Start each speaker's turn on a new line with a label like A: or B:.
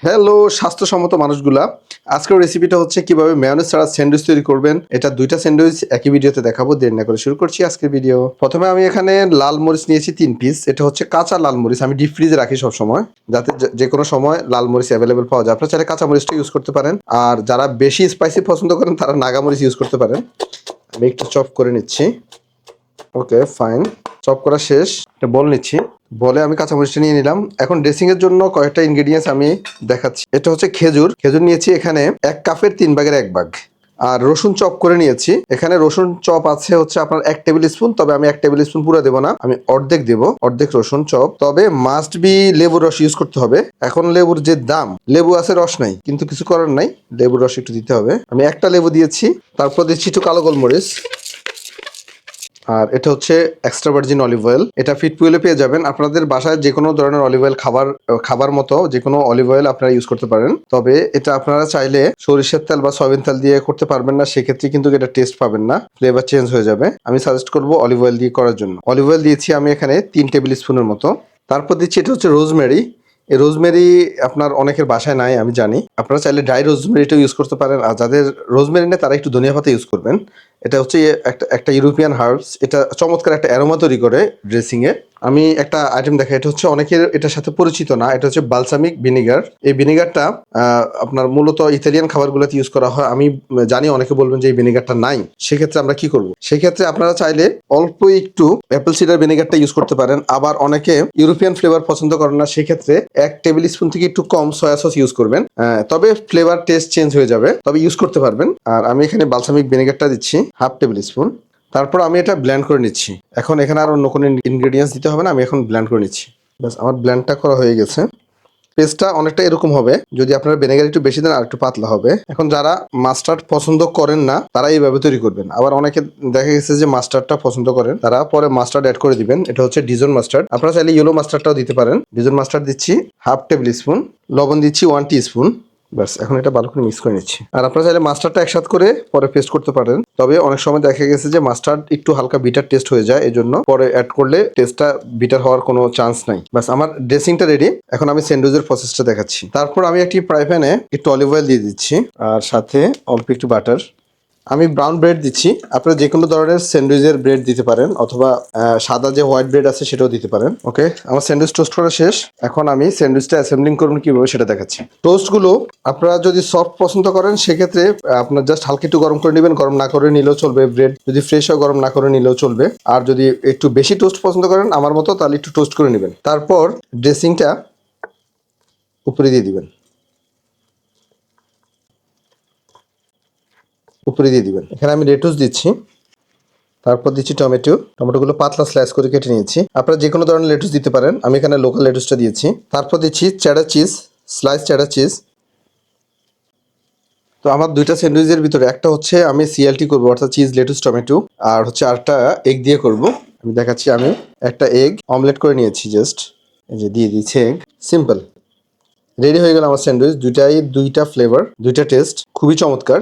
A: Hello স্বাস্থ্যসম্মত মানুষগুলা, আজকের রেসিপিটা হচ্ছে কিভাবে মেয়োনেজ ছাড়া স্যান্ডউইচ তৈরি করবেন। এটা দুইটা স্যান্ডউইচ একই ভিডিওতে দেখাবো। দেরি না করে শুরু করছি আজকের ভিডিও। প্রথমে আমি এখানে লাল মরিচ নিয়েছি 3 পিস। এটা হচ্ছে কাঁচা লাল মরিচ, আমি ডিপ ফ্রিজে রাখি সব সময়, যাতে যে কোনো সময় লাল মরিচ অ্যাভেলেবেল পাওয়া যায়। আপনারা চাইলে কাঁচা মরিচটা ইউজ করতে পারেন, আর যারা বেশি স্পাইসি পছন্দ করেন তারা নাগা মরিচ ইউজ করতে পারেন। আমি একটু চপ করে নিচ্ছি। ওকে ফাইন, চপ করা শেষ। এটা বল নিচ্ছি, বলে আমি কাঁচামরিচটা নিয়ে নিলাম। এখন ড্রেসিং এর জন্য কয়েকটা ইনগ্রেডিয়েন্টস আমি দেখাচ্ছি। এটা হচ্ছে খেজুর নিয়েছি এখানে 1 কাপের 3 ভাগের 1 ভাগ। আর রসুন চপ করে নিয়েছি। এখানে রসুন চপ আছে হচ্ছে আপনার 1 টেবিল স্পুন, তবে আমি 1 টেবিল স্পুন পুরো দেবো না, আমি অর্ধেক দেবো, অর্ধেক রসুন চপ। তবে মাস্ট বি লেবুর রস ইউজ করতে হবে। এখন লেবুর যে দাম, লেবু আছে রস নাই, কিন্তু কিছু করার নাই, লেবুর রস একটু দিতে হবে। আমি একটা লেবু দিয়েছি। তারপর দিচ্ছি একটু কালো গোলমরিচ। আর এটা হচ্ছে এক্সট্রা ভার্জিন অলিভ অয়েল। এটা ফিটপুলে পেয়ে যাবেন। আপনাদের বাসায় যে কোনো ধরনের অলিভ অয়েল, খাবার মতো যে কোনো অলিভ অয়েল আপনারা ইউজ করতে পারেন। তবে এটা আপনারা চাইলে সরিষার তেল বা সয়াবিন তেল দিয়ে করতে পারবেন না, সেক্ষেত্রে কিন্তু এটা টেস্ট পাবেন না, ফ্লেভার চেঞ্জ হয়ে যাবে। আমি সাজেস্ট করবো অলিভ অয়েল দিয়ে করার জন্য। অলিভ অয়েল দিয়েছি আমি এখানে 3 টেবিল স্পুনের মতো। তারপর দিচ্ছি এটা হচ্ছে রোজমেরি। এই রোজমেরি আপনার অনেকের বাসায় নাই আমি জানি, আপনারা চাইলে ড্রাই রোজমেরিটা ইউজ করতে পারেন। আর যাদের রোজমেরি নেই তারা একটু ধনিয়া পাতা ইউজ করবেন। এটা হচ্ছে একটা ইউরোপিয়ান হার্বস। এটা চমৎকার একটা অ্যারোমা তৈরি করে ড্রেসিংয়ে। আমি একটা আইটেম দেখাই, এটা হচ্ছে অনেকের এটার সাথে পরিচিত না। এটা হচ্ছে বালসামিক ভিনেগার। এই ভিনেগারটা আপনার মূলত ইতালিয়ান খাবারগুলোতে ইউজ করা হয়। আমি জানি অনেকে বলবেন যে এই ভিনেগারটা নাই, সেক্ষেত্রে আমরা কি করব? সেক্ষেত্রে আপনারা চাইলে অল্প একটু অ্যাপেল সিডার ভিনেগারটা ইউজ করতে পারেন। আবার অনেকে ইউরোপিয়ান ফ্লেভার পছন্দ করেন না, সেক্ষেত্রে 1 টেবিল স্পুন থেকে একটু কম সয়া সস ইউজ করবেন। তবে ফ্লেভার টেস্ট চেঞ্জ হয়ে যাবে, তবে ইউজ করতে পারবেন। আর আমি এখানে বালসামিক ভিনেগারটা দিচ্ছি 1/2 টেবিল স্পুন। তারপর আমি এটা ব্লেন্ড করে নিচ্ছি। এখন এখানে আর অন্য কোনো ইনগ্রেডিয়েন্টস দিতে হবে না, আমি এখন ব্লেন্ড করে নিচ্ছি। ব্যাস, আমার ব্লেন্ডটা করা হয়ে গেছে। পেস্টটা অনেকটা এরকম হবে, যদি আপনারা ভিনেগার একটু বেশি দেন আর একটু পাতলা হবে। এখন যারা মাস্টার্ড পছন্দ করেন না তারা এইভাবে তৈরি করবেন। আবার অনেকে দেখা গেছে যে মাস্টার্ডটা পছন্দ করেন, তারা পরে মাস্টার্ড অ্যাড করে দিবেন। এটা হচ্ছে ডিজন মাস্টার্ড। আপনারা চাইলে ইয়েলো মাস্টার্ডটাও দিতে পারেন। ডিজন মাস্টার্ড দিচ্ছি 1/2 টেবিল স্পুন, লবণ দিচ্ছি 1 টিস্পুন। ব্যাস, এখন এটা ভালো করে মিক্স করে নিচ্ছি। আর আপনারা চাইলে মাস্টার্ডটা একসাথে করে পরে পেস্ট করতে পারেন, তবে অনেক সময় দেখা গেছে যে মাস্টার্ড একটু হালকা বিটার টেস্ট হয়ে যায়, এজন্য পরে অ্যাড করলে টেস্টটা বিটার হওয়ার কোনো চান্স নাই। ব্যাস, আমার ড্রেসিংটা রেডি। এখন আমি স্যান্ডউইচের প্রসেসটা দেখাচ্ছি। তারপর আমি একটি ফ্রাই প্যানে একটু অলিভ অয়েল দিয়ে দিচ্ছি, আর সাথে অল্প একটু বাটার। আমি ব্রাউন ব্রেড দিচ্ছি। আপনারা যে কোনো ধরনের স্যান্ডউইচের ব্রেড দিতে পারেন, অথবা সাদা যে হোয়াইট ব্রেড আছে সেটাও দিতে পারেন। ওকে, আমার স্যান্ডউইচ টোস্ট করা শেষ। এখন আমি স্যান্ডউইচটা অ্যাসেম্বলিং করুন কিভাবে সেটা দেখাচ্ছি। টোস্টগুলো আপনারা যদি সফট পছন্দ করেন, সেক্ষেত্রে আপনার জাস্ট হালকা একটু গরম করে নেবেন, গরম না করে নিলেও চলবে। ব্রেড যদি ফ্রেশ হয় গরম না করে নিলেও চলবে। আর যদি একটু বেশি টোস্ট পছন্দ করেন আমার মতো, তাহলে একটু টোস্ট করে নেবেন। তারপর ড্রেসিংটা উপরে দিয়ে দিবেন, উপরে দিয়ে দিবেন। এখানে আমি লেটুস দিচ্ছি, তারপর দিচ্ছি টমেটোগুলো পাতলা স্লাইস করে কেটে নিয়েছি। আপনারা যে কোনো ধরনের লেটুস দিতে পারেন, আমি এখানে লোকাল লেটুসটা দিয়েছি। তারপর দিচ্ছি cheddar cheese, slice cheddar cheese. তো আমার দুইটা স্যান্ডউইচের ভিতরে একটা হচ্ছে আমি সিএলটি করবো, অর্থাৎ চিজ লেটুস টমেটো, আর হচ্ছে আরেকটা এগ দিয়ে করব। আমি দেখাচ্ছি। আমি একটা এগ অমলেট করে নিয়েছি, জাস্ট এই যে দিয়ে দিচ্ছি এগ। সিম্পল, রেডি হয়ে গেল আমার স্যান্ডউইচ। দুইটা ফ্লেভার, দুইটা টেস্ট খুবই চমৎকার।